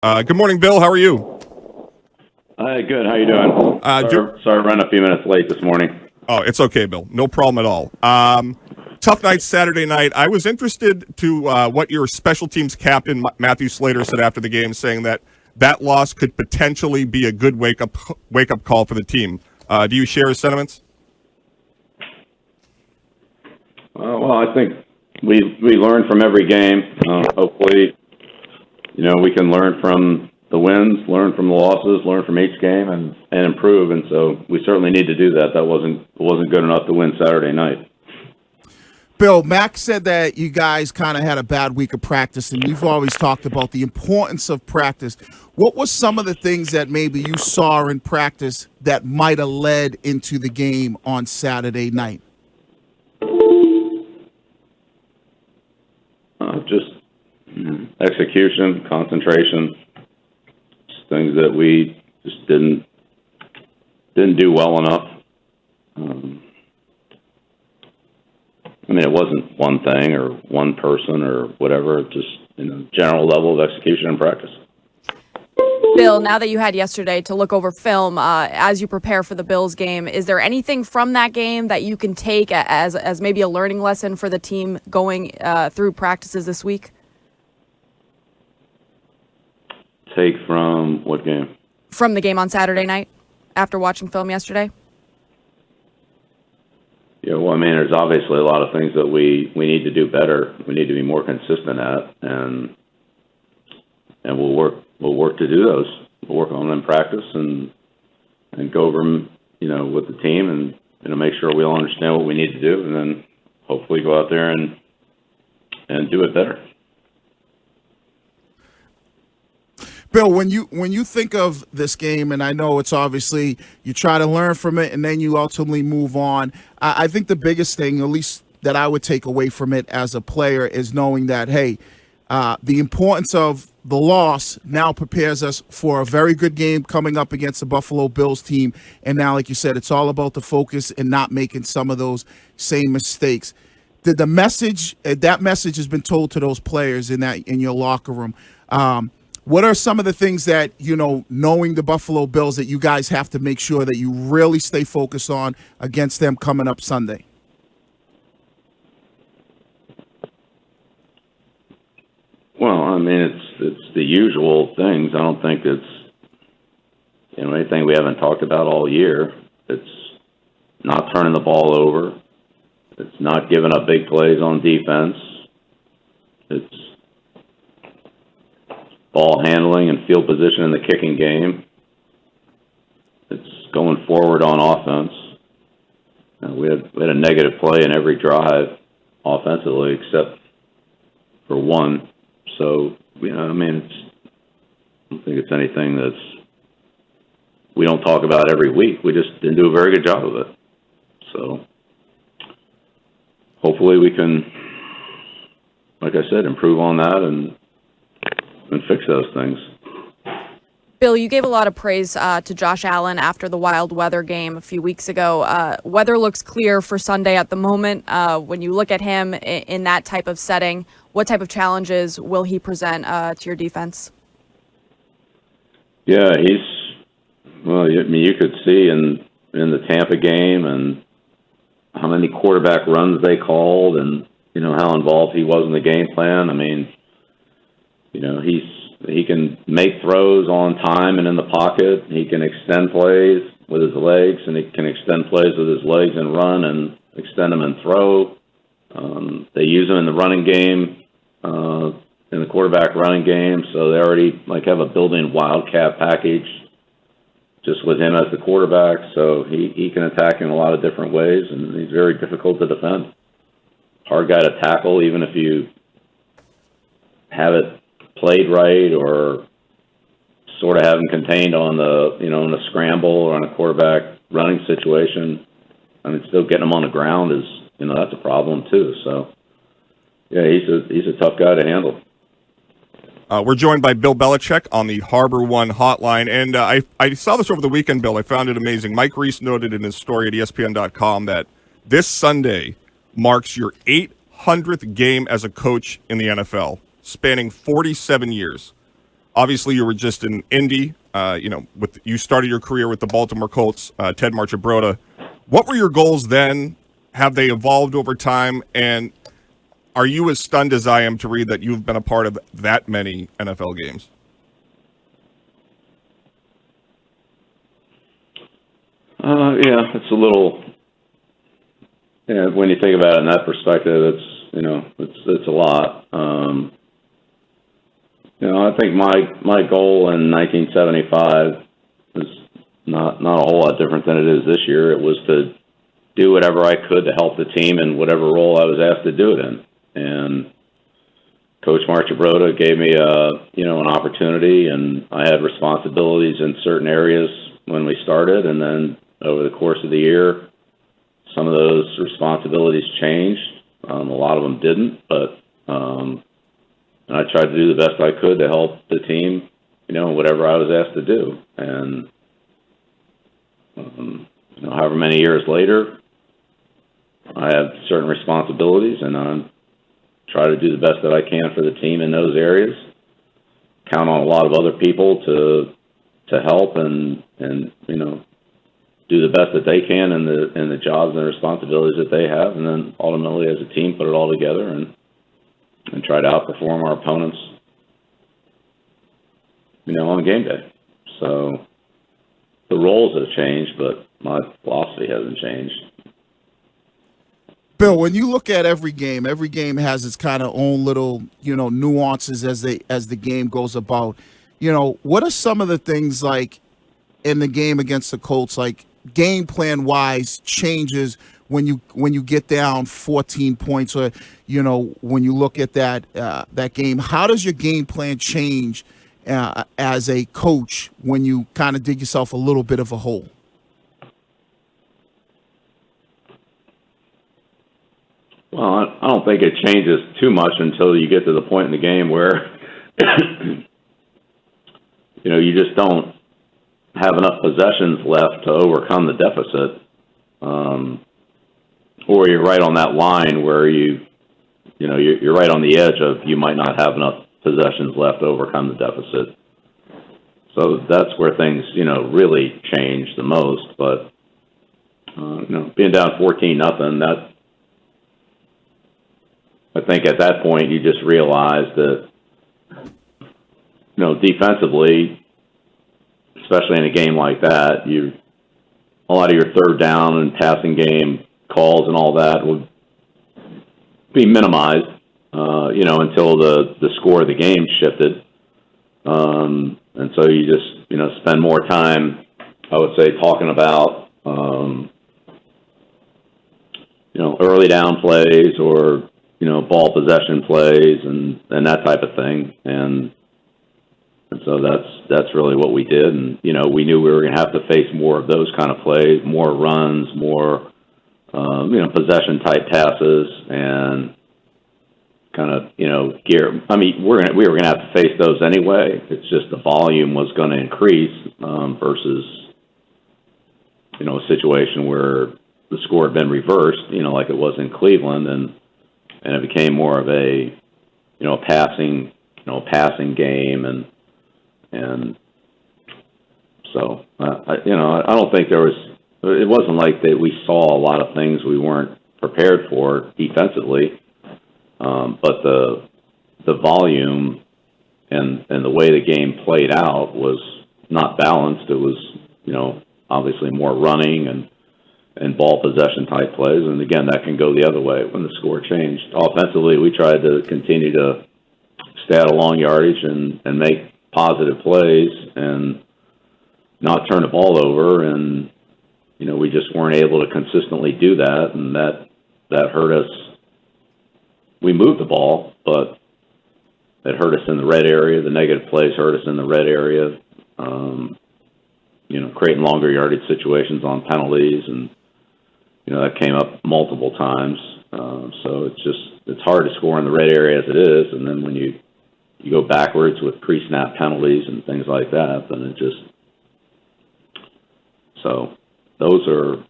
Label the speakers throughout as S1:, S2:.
S1: Good morning, Bill. How are you?
S2: Hi, good. How you doing? Sorry, running a few minutes late this morning.
S1: Oh, it's okay, Bill. No problem at all. Tough night Saturday night. I was interested to what your special teams captain, Matthew Slater, said after the game, saying that loss could potentially be a good wake up call for the team. Do you share his sentiments?
S2: Well, I think we learn from every game. Hopefully, we can learn from the wins, learn from the losses, learn from each game, and improve. And so we certainly need to do that. That wasn't good enough to win Saturday night.
S3: Bill, Mac said that you guys kind of had a bad week of practice, and you've always talked about the importance of practice. What was some of the things that maybe you saw in practice that might have led into the game on Saturday night?
S2: Just execution, concentration, things that we just didn't do well enough. It wasn't one thing or one person or whatever, just general level of execution and practice.
S4: Bill, now that you had yesterday to look over film as you prepare for the Bills game, is there anything from that game that you can take as maybe a learning lesson for the team going through practices this week?
S2: Take from what game?
S4: From the game on Saturday night after watching film yesterday?
S2: Yeah, well, there's obviously a lot of things that we need to do better. We need to be more consistent at, and we'll work to do those. We'll work on them in practice and go over them, with the team and make sure we all understand what we need to do, and then hopefully go out there and do it better.
S3: Bill, when you think of this game, and I know it's obviously you try to learn from it and then you ultimately move on, I think the biggest thing, at least that I would take away from it as a player, is knowing that, hey, the importance of the loss now prepares us for a very good game coming up against the Buffalo Bills team. And now, like you said, it's all about the focus and not making some of those same mistakes. The message, that message has been told to those players in your locker room. What are some of the things that, knowing the Buffalo Bills, that you guys have to make sure that you really stay focused on against them coming up Sunday?
S2: Well, it's the usual things. I don't think it's anything we haven't talked about all year. It's not turning the ball over. It's not giving up big plays on defense. It's ball handling and field position in the kicking game. It's going forward on offense. We had a negative play in every drive offensively except for one. So, I don't think it's anything we don't talk about every week. We just didn't do a very good job of it. So, hopefully we can, like I said, improve on that and fix those things.
S4: Bill, you gave a lot of praise to Josh Allen after the wild weather game a few weeks ago. Weather looks clear for Sunday at the moment. When you look at him in that type of setting, what type of challenges will he present to your defense?
S2: Yeah, you could see in the Tampa game and how many quarterback runs they called and, how involved he was in the game plan. He can make throws on time and in the pocket. He can extend plays with his legs, and he can extend plays with his legs and run and extend them and throw. They use him in the running game, in the quarterback running game, so they already have a built-in wildcat package just with him as the quarterback. So he can attack in a lot of different ways, and he's very difficult to defend. Hard guy to tackle, even if you have it played right or sort of have him contained on the, in a scramble or on a quarterback running situation. Still getting him on the ground is, that's a problem too. So, yeah, he's a tough guy to handle.
S1: We're joined by Bill Belichick on the Harbor One hotline. And I saw this over the weekend, Bill. I found it amazing. Mike Reese noted in his story at ESPN.com that this Sunday marks your 800th game as a coach in the NFL, spanning 47 years. Obviously, you were just in Indy. You started your career with the Baltimore Colts, Ted Marchibroda. What were your goals then? Have they evolved over time? And are you as stunned as I am to read that you've been a part of that many NFL games?
S2: Yeah, it's a little. Yeah, when you think about it in that perspective, it's a lot. I think my goal in 1975 was not a whole lot different than it is this year. It was to do whatever I could to help the team in whatever role I was asked to do it in. And Coach Marchibroda gave me an opportunity, and I had responsibilities in certain areas when we started, and then over the course of the year, some of those responsibilities changed. A lot of them didn't, but I tried to do the best I could to help the team, whatever I was asked to do. And however many years later, I have certain responsibilities, and I try to do the best that I can for the team in those areas. Count on a lot of other people to help and do the best that they can in the jobs and the responsibilities that they have, and then ultimately as a team put it all together and try to outperform our opponents, on game day. So the roles have changed, but my philosophy hasn't changed.
S3: Bill, when you look at every game has its kind of own little, nuances as the game goes about. What are some of the things like in the game against the Colts, like game plan wise, changes when you get down 14 points, or when you look at that game? How does your game plan change as a coach when you kind of dig yourself a little bit of a hole?
S2: Well, I don't think it changes too much until you get to the point in the game where you just don't have enough possessions left to overcome the deficit, or you're right on that line where you're right on the edge of you might not have enough possessions left to overcome the deficit. So that's where things really change the most. But being down 14-0, that I think at that point you just realize that defensively, especially in a game like that, a lot of your third down and passing game calls and all that would be minimized, until the score of the game shifted. And so you just, spend more time, I would say, talking about, early down plays or, ball possession plays and that type of thing. And so that's really what we did. And, we knew we were going to have to face more of those kind of plays, more runs, more, possession type passes, and kind of, gear. I mean, we were going to have to face those anyway. It's just the volume was going to increase, versus, a situation where the score had been reversed, like it was in Cleveland, and it became more of a, passing game, and so I don't think there was. It wasn't like that we saw a lot of things we weren't prepared for defensively, but the volume and the way the game played out was not balanced. It was obviously more running and ball possession type plays, and again that can go the other way when the score changed. Offensively, we tried to continue to stay out of long yardage and make positive plays and not turn the ball over, and we just weren't able to consistently do that, and that hurt us. We moved the ball, but it hurt us in the red area. The negative plays hurt us in the red area, creating longer yardage situations on penalties, and that came up multiple times. So it's hard to score in the red area as it is, and then when you go backwards with pre-snap penalties and things like that, then it just so those are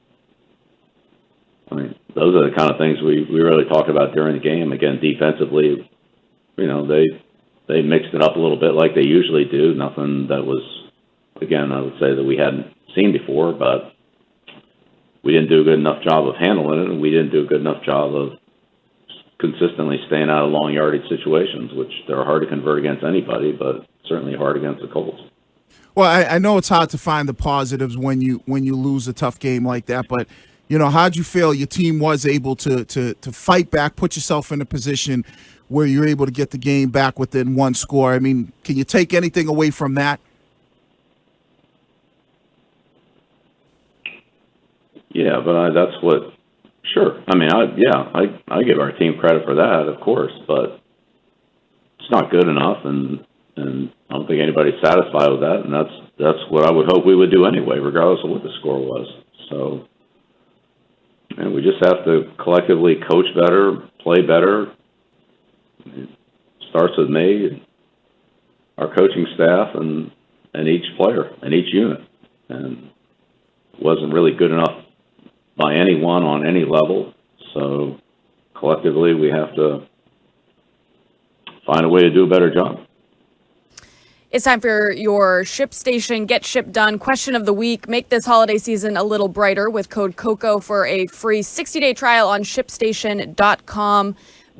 S2: the kind of things we really talked about during the game. Again, defensively, they mixed it up a little bit like they usually do. Nothing that was, again, I would say that we hadn't seen before, but we didn't do a good enough job of handling it, and we didn't do a good enough job of consistently staying out of long yardage situations, which they're hard to convert against anybody, but certainly hard against the Colts.
S3: Well, I know it's hard to find the positives when you lose a tough game like that, but how'd you feel your team was able to fight back, put yourself in a position where you're able to get the game back within one score? I mean, can you take anything away from that?
S2: Yeah, but that's what. Sure. I mean, I give our team credit for that, of course, but it's not good enough, and I don't think anybody's satisfied with that, and that's what I would hope we would do anyway, regardless of what the score was. So, and we just have to collectively coach better, play better. It starts with me, our coaching staff, and each player and each unit, and it wasn't really good enough by anyone on any level. So collectively, we have to find a way to do a better job.
S4: It's time for your ShipStation Get Ship Done question of the week. Make this holiday season a little brighter with code COCO for a free 60-day trial on ShipStation.com.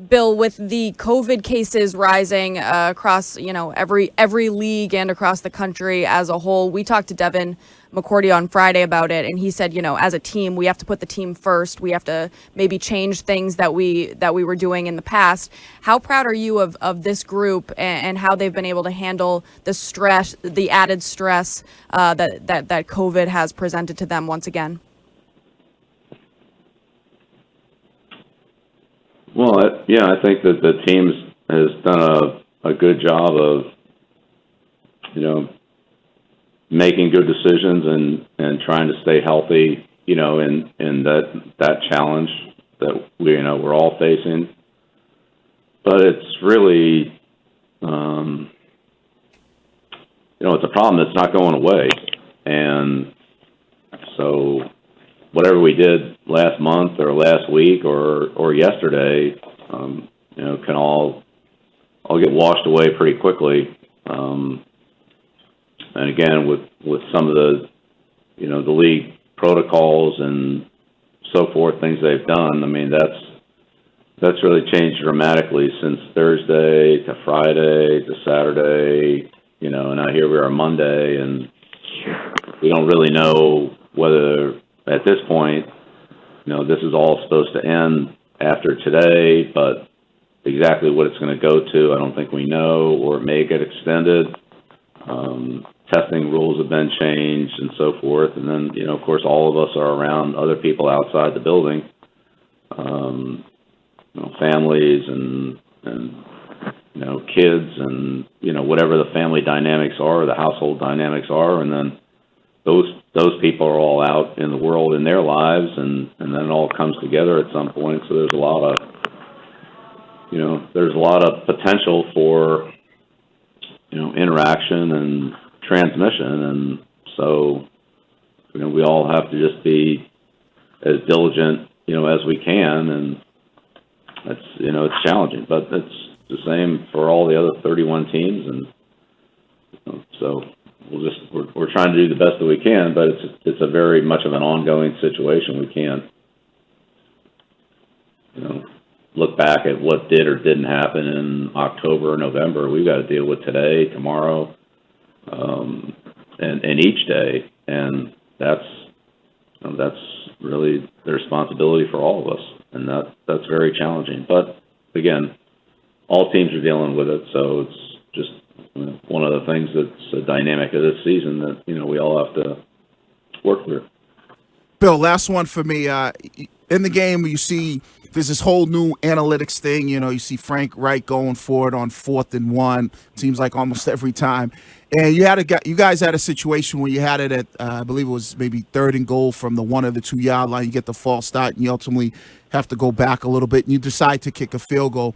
S4: Bill, with the COVID cases rising across, every league and across the country as a whole, we talked to Devin McCourty on Friday about it, and he said, as a team, we have to put the team first. We have to maybe change things that we were doing in the past. How proud are you of this group and how they've been able to handle the stress, the added stress that COVID has presented to them once again?
S2: Well, I think that the team has done a good job of, making good decisions and trying to stay healthy, in that challenge that we're all facing. But it's really, it's a problem that's not going away, and so whatever we did last month or last week or yesterday, can all get washed away pretty quickly. And again, with some of the, the league protocols and so forth, things they've done, I mean, that's really changed dramatically since Thursday to Friday to Saturday, and now here we are Monday, and we don't really know whether at this point, this is all supposed to end after today, but exactly what it's going to go to, I don't think we know, or it may get extended. Testing rules have been changed and so forth. And then, of course, all of us are around other people outside the building, families and kids and, whatever the family dynamics are, the household dynamics are. And then those people are all out in the world in their lives, and then it all comes together at some point. So there's a lot of potential for, interaction and transmission. And so, we all have to just be as diligent, as we can. And it's, it's challenging, but it's the same for all the other 31 teams. And so we're trying to do the best that we can, but it's a very much of an ongoing situation. We can't, look back at what did or didn't happen in October or November. We've got to deal with today, tomorrow, and each day, and that's really the responsibility for all of us, and that's very challenging. But again, all teams are dealing with it, so it's just one of the things that's a dynamic of this season that we all have to work through.
S3: Bill, last one for me. In the game, you see there's this whole new analytics thing. You see Frank Reich going for it on 4th and 1. Seems like almost every time. And you guys had a situation where you had it at, I believe it was maybe 3rd and goal from the 1 or the 2 yard line. You get the false start, and you ultimately have to go back a little bit, and you decide to kick a field goal.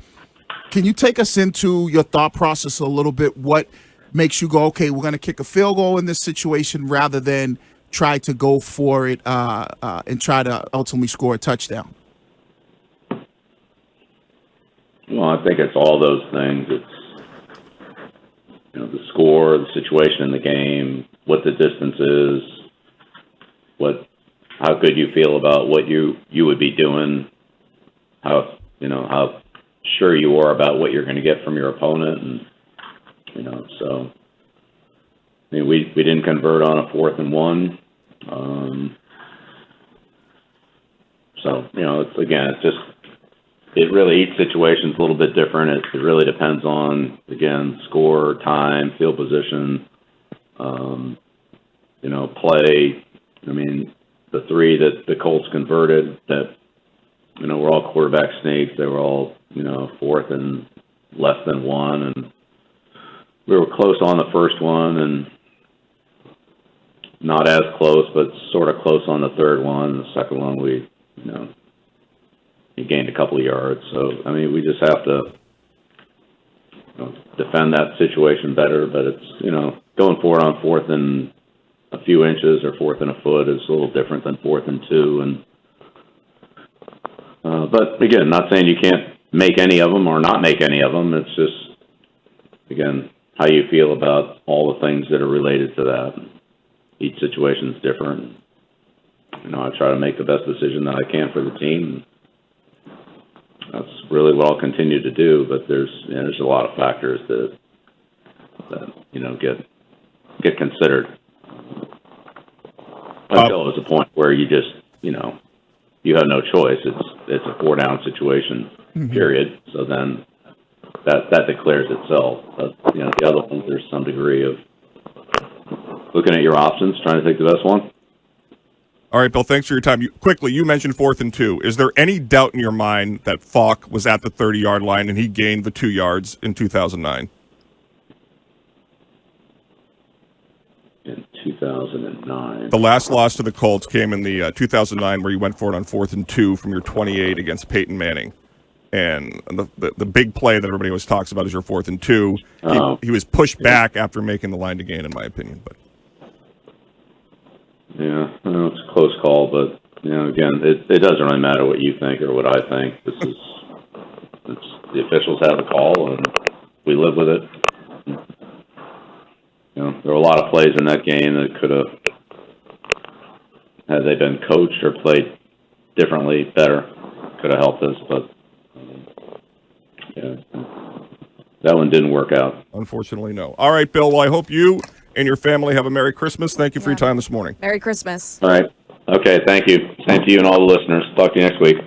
S3: Can you take us into your thought process a little bit? What makes you go, okay, we're going to kick a field goal in this situation rather than try to go for it and try to ultimately score a touchdown?
S2: Well, I think it's all those things. the score, the situation in the game, what the distance is, how good you feel about what you would be doing, how sure you are about what you're going to get from your opponent, and so we didn't convert on a 4th and 1. So it really, each situation's a little bit different. It really depends on, again, score, time, field position, play. I mean, the 3 that the Colts converted that, were all quarterback sneaks. They were all, 4th and less than 1. And we were close on the first one and not as close, but sort of close on the third one. The second one, he gained a couple of yards. So, we just have to defend that situation better. But it's, going for it on 4th and a few inches or 4th and a foot is a little different than 4th and 2. And but again, not saying you can't make any of them or not make any of them. It's just, again, how you feel about all the things that are related to that. Each situation is different. I try to make the best decision that I can for the team. That's really what I'll continue to do. But there's a lot of factors that get considered until it's a point where you just you have no choice. It's a 4-down situation, period. So then that declares itself. But the other ones, there's some degree of looking at your options, trying to take the best one.
S1: All right, Bill, thanks for your time. You mentioned 4th and 2. Is there any doubt in your mind that Falk was at the 30-yard line and he gained the 2 yards in 2009?
S2: In 2009.
S1: The last loss to the Colts came in the 2009 where you went for it on 4th and 2 from your 28 against Peyton Manning. And the big play that everybody always talks about is your 4th and 2. He was pushed back after making the line to gain, in my opinion. But
S2: yeah, I know it's a close call, but again, it doesn't really matter what you think or what I think. The officials have the call, and we live with it. There were a lot of plays in that game that could have, had they been coached or played differently, better, could have helped us. But that one didn't work out.
S1: Unfortunately, no. All right, Bill. Well, I hope you and your family have a Merry Christmas. Thank you for your time this morning.
S4: Merry Christmas.
S2: All right. Okay, thank you. Same to you and all the listeners. Talk to you next week.